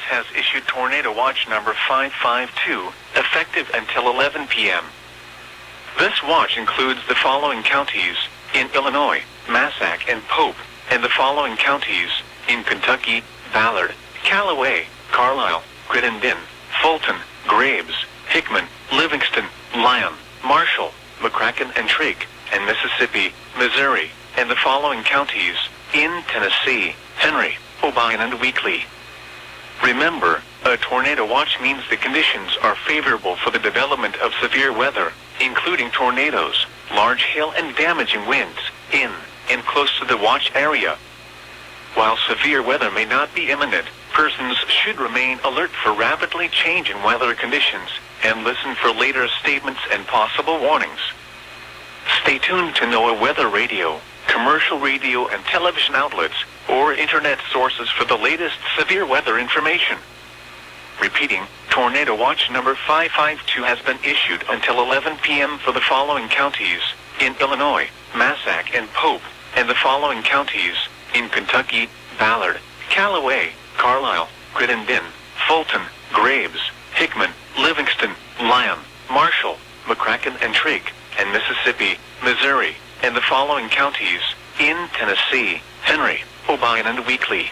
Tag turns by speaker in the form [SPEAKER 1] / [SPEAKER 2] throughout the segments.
[SPEAKER 1] has issued Tornado Watch number 552, effective until 11 p.m. This watch includes the following counties in Illinois: Massac and Pope, and the following counties in Kentucky: Ballard, Callaway, Carlisle, Crittenden, Fulton, Graves, Hickman, Livingston, Lyon, Marshall, McCracken and Trigg, and Mississippi, Missouri, and the following counties in Tennessee: Henry, Obion and Weakley. Remember, a tornado watch means the conditions are favorable for the development of severe weather, including tornadoes, large hail and damaging winds, in and close to the watch area. While severe weather may not be imminent, persons should remain alert for rapidly changing weather conditions and listen for later statements and possible warnings. Stay tuned to NOAA Weather Radio, commercial radio and television outlets, or internet sources for the latest severe weather information. Repeating, Tornado Watch number 552 has been issued until 11 p.m. for the following counties in Illinois: Massac and Pope, and the following counties in Kentucky: Ballard, Callaway, Carlisle, Crittenden, Fulton, Graves, Hickman, Livingston, Lyon, Marshall, McCracken and Trigg, and Mississippi, Missouri, and the following counties in Tennessee: Henry, Obion and Weakley.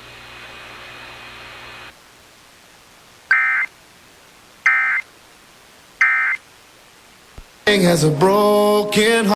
[SPEAKER 2] Has a broken heart.